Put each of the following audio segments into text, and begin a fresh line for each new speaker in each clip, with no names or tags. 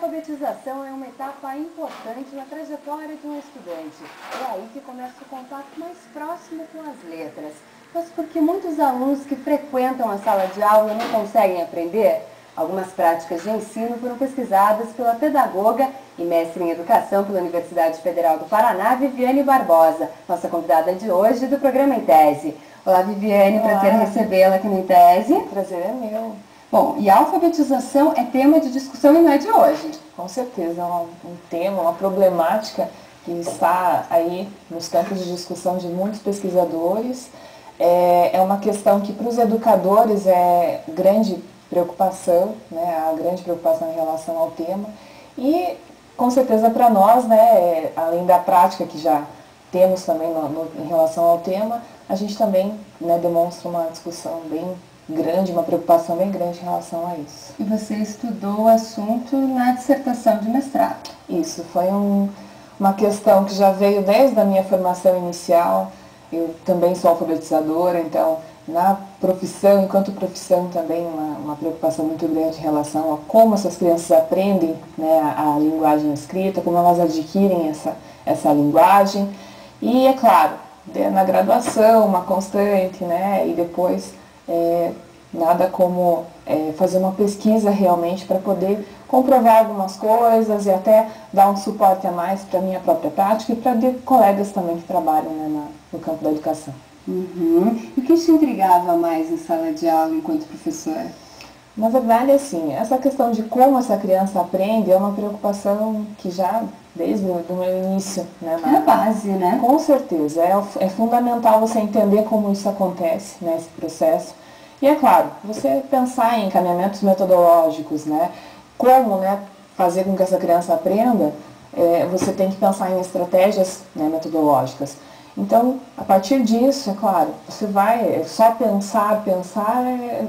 alfabetização é uma etapa importante na trajetória de um estudante. É aí que começa o contato mais próximo com as letras. Mas porque muitos alunos que frequentam a sala de aula não conseguem aprender? Algumas práticas de ensino foram pesquisadas pela pedagoga e mestre em educação pela Universidade Federal do Paraná, Viviane Barbosa, nossa convidada de hoje do programa Em Tese. Olá, Viviane, prazer em recebê-la aqui no Em Tese.
O prazer é meu.
Bom, e a alfabetização é tema de discussão e não é de hoje.
Com certeza, é um tema, uma problemática que está aí nos campos de discussão de muitos pesquisadores. É uma questão que para os educadores é grande preocupação, né, a grande preocupação em relação ao tema. E, com certeza, para nós, né, além da prática que já temos também em relação ao tema, a gente também, né, demonstra uma discussão bem grande, uma preocupação bem grande em relação a isso.
E você estudou o assunto na dissertação de mestrado.
Isso, foi uma questão que já veio desde a minha formação inicial. Eu também sou alfabetizadora, então na profissão, enquanto profissão também uma preocupação muito grande em relação a como essas crianças aprendem, né, a linguagem escrita, como elas adquirem essa linguagem. E é claro, na graduação, uma constante, né, e depois nada como fazer uma pesquisa realmente para poder comprovar algumas coisas e até dar um suporte a mais para a minha própria prática e para colegas também que trabalham, né, no campo da educação.
Uhum. E o que te intrigava mais em sala de aula enquanto professora?
Na verdade, assim, essa questão de como essa criança aprende é uma preocupação que já desde o meu início, né?
É a base, né?
Com certeza, é fundamental você entender como isso acontece, né, esse processo. E é claro, você pensar em encaminhamentos metodológicos, né, como, né, fazer com que essa criança aprenda, você tem que pensar em estratégias, né, metodológicas. Então, a partir disso, é claro, você vai só pensar,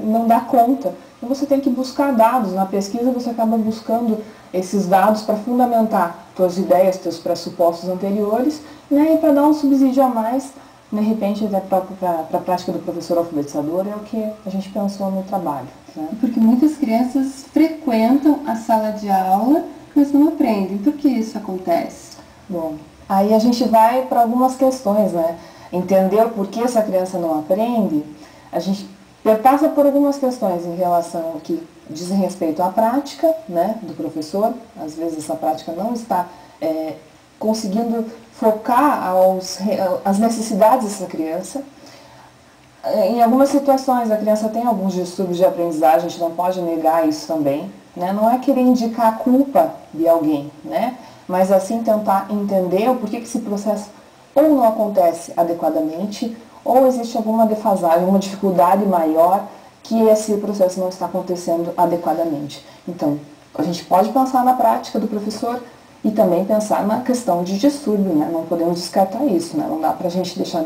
não dá conta. Então, você tem que buscar dados. Na pesquisa, você acaba buscando esses dados para fundamentar suas ideias, seus pressupostos anteriores, né, e para dar um subsídio a mais, de repente, até para a prática do professor alfabetizador, é o que a gente pensou no trabalho. Né?
Porque muitas crianças frequentam a sala de aula, mas não aprendem. Por que isso acontece?
Bom, aí a gente vai para algumas questões, né? Entender o porquê essa criança não aprende, a gente passa por algumas questões em relação ao que dizem respeito à prática, né, do professor. Às vezes essa prática não está conseguindo focar as necessidades dessa criança. Em algumas situações a criança tem alguns distúrbios de aprendizagem, a gente não pode negar isso também, né? Não é querer indicar a culpa de alguém, né? Mas assim tentar entender o porquê que esse processo ou não acontece adequadamente, ou existe alguma defasagem, uma dificuldade maior que esse processo não está acontecendo adequadamente. Então, a gente pode pensar na prática do professor e também pensar na questão de distúrbio, né? Não podemos descartar isso, né? Não dá para a gente deixar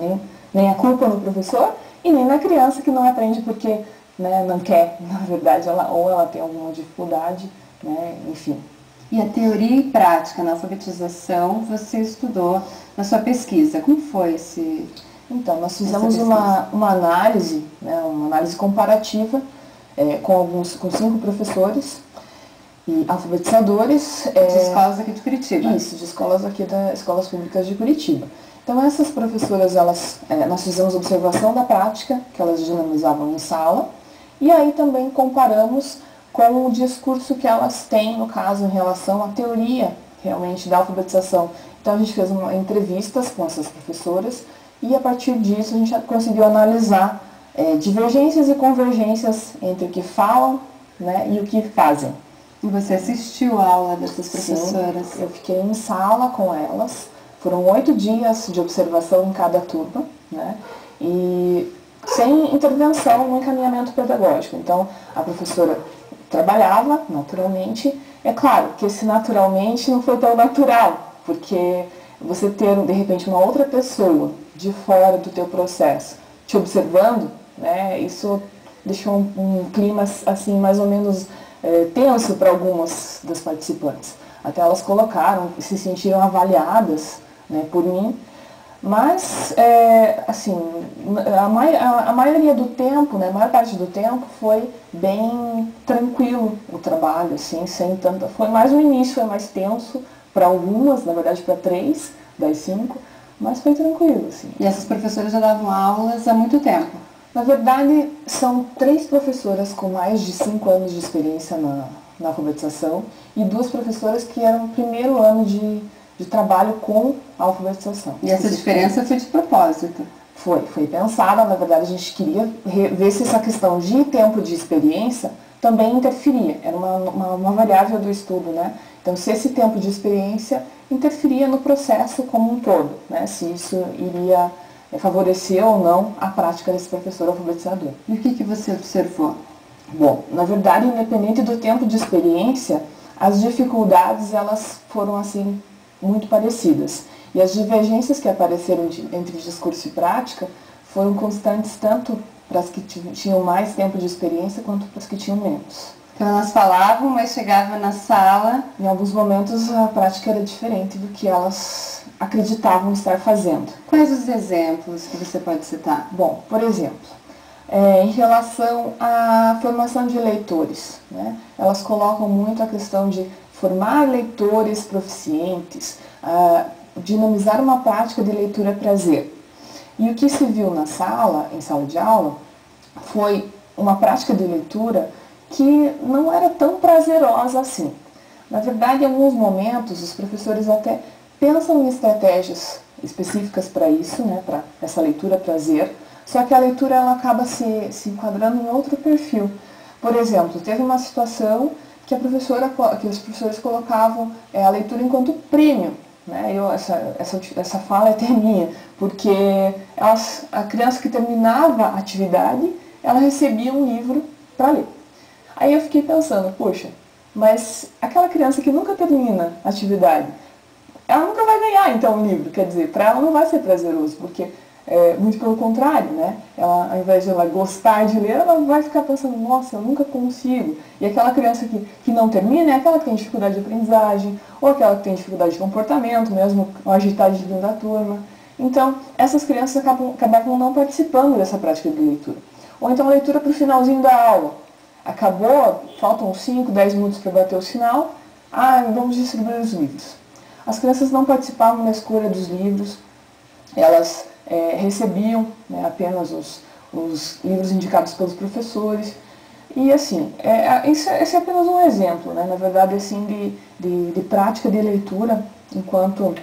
nem a culpa no professor e nem na criança que não aprende porque, né, não quer, na verdade, ou ela tem alguma dificuldade, né? Enfim.
E a teoria e prática na alfabetização você estudou na sua pesquisa. Como foi esse...
Então, nós fizemos uma análise, né, uma análise comparativa com 5 professores e alfabetizadores.
De escolas aqui de Curitiba.
Isso, de escolas aqui escolas públicas de Curitiba. Então, essas professoras, nós fizemos observação da prática, que elas dinamizavam em sala, e aí também comparamos com o discurso que elas têm, no caso, em relação à teoria, realmente, da alfabetização. Então, a gente fez entrevistas com essas professoras, e a partir disso a gente conseguiu analisar divergências e convergências entre o que falam, né, e o que fazem.
E você assistiu a aula dessas professoras?
Sim, eu fiquei em sala com elas. Foram 8 dias de observação em cada turma, né, e sem intervenção no encaminhamento pedagógico. Então, a professora trabalhava naturalmente. É claro que esse naturalmente não foi tão natural, porque você ter, de repente, uma outra pessoa de fora do teu processo te observando, né, isso deixou um clima assim mais ou menos tenso para algumas das participantes. Até elas colocaram, se sentiram avaliadas, né, por mim, Mas, assim, a maioria do tempo, né, a maior parte do tempo foi bem tranquilo o trabalho, assim, sem tanta... Foi mais o início, foi mais tenso para algumas, na verdade para 3 das 5, mas foi tranquilo, assim.
E essas professoras já davam aulas há muito tempo?
Na verdade, são 3 professoras com mais de 5 anos de experiência na alfabetização e 2 professoras que eram o primeiro ano de trabalho com a alfabetização.
E essa diferença foi de propósito?
Foi pensada, na verdade a gente queria ver se essa questão de tempo de experiência também interferia, era uma variável do estudo, né? Então se esse tempo de experiência interferia no processo como um todo, né? Se isso iria favorecer ou não a prática desse professor alfabetizador.
E o que você observou?
Bom, na verdade, independente do tempo de experiência, as dificuldades elas foram assim muito parecidas. E as divergências que apareceram entre discurso e prática foram constantes tanto para as que tinham mais tempo de experiência quanto para as que tinham menos.
Então elas falavam, mas chegava na sala...
Em alguns momentos a prática era diferente do que elas acreditavam estar fazendo.
Quais os exemplos que você pode citar?
Bom, por exemplo, em relação à formação de leitores, né? Elas colocam muito a questão de formar leitores proficientes, dinamizar uma prática de leitura prazer. E o que se viu em sala de aula, foi uma prática de leitura que não era tão prazerosa assim. Na verdade, em alguns momentos, os professores até pensam em estratégias específicas para isso, né, para essa leitura prazer, só que a leitura ela acaba se enquadrando em outro perfil. Por exemplo, teve uma situação que os professores colocavam a leitura enquanto prêmio. Né? Essa fala é até minha, porque a criança que terminava a atividade, ela recebia um livro para ler. Aí eu fiquei pensando, poxa, mas aquela criança que nunca termina a atividade, ela nunca vai ganhar então um livro, quer dizer, para ela não vai ser prazeroso, porque muito pelo contrário, né? Ela, ao invés de ela gostar de ler, ela vai ficar pensando, nossa, eu nunca consigo. E aquela criança que não termina é aquela que tem dificuldade de aprendizagem, ou aquela que tem dificuldade de comportamento, mesmo agitadinha dentro da turma. Então, essas crianças acabavam não participando dessa prática de leitura. Ou então a leitura para o finalzinho da aula. Acabou, faltam 5, 10 minutos para bater o sinal, vamos distribuir os livros. As crianças não participavam da escolha dos livros, elas recebiam, né, apenas os livros indicados pelos professores. E assim, esse é apenas um exemplo, né, na verdade, assim, de prática de leitura enquanto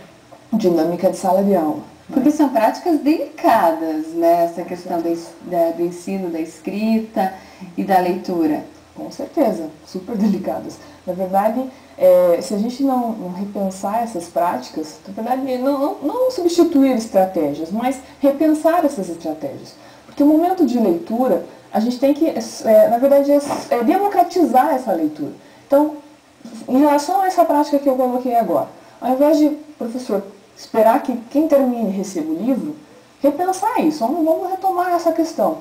dinâmica de sala de aula.
Porque são práticas delicadas, né, essa questão do ensino, da escrita e da leitura.
Com certeza, super delicadas. Na verdade, se a gente não repensar essas práticas, na verdade, não substituir estratégias, mas repensar essas estratégias. Porque o momento de leitura, a gente tem que, na verdade, democratizar essa leitura. Então, em relação a essa prática que eu coloquei agora, ao invés de, professor, esperar que quem termine receba o livro, repensar isso, vamos retomar essa questão.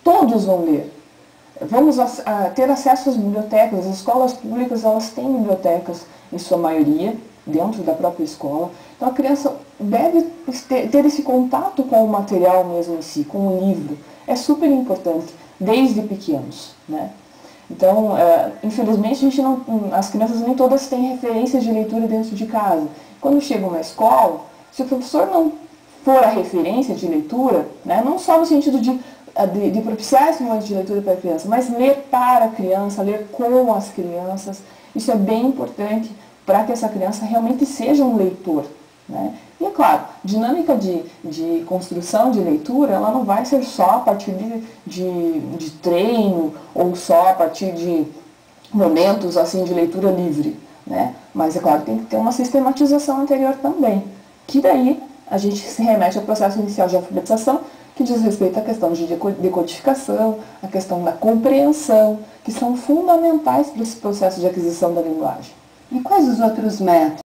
Todos vão ler. Vamos ter acesso às bibliotecas. As escolas públicas elas têm bibliotecas, em sua maioria, dentro da própria escola. Então a criança deve ter esse contato com o material mesmo em si, com o livro. É super importante, desde pequenos, né? Então, infelizmente, as crianças nem todas têm referências de leitura dentro de casa. Quando chegam na escola, se o professor não for a referência de leitura, né, não só no sentido de propiciar esse momento de leitura para a criança, mas ler para a criança, ler com as crianças, isso é bem importante para que essa criança realmente seja um leitor, né? E é claro, dinâmica de construção de leitura, ela não vai ser só a partir de treino ou só a partir de momentos assim de leitura livre, né? Mas é claro, tem que ter uma sistematização anterior também, que daí a gente se remete ao processo inicial de alfabetização, que diz respeito à questão de decodificação, a questão da compreensão, que são fundamentais para esse processo de aquisição da linguagem.
E quais os outros métodos?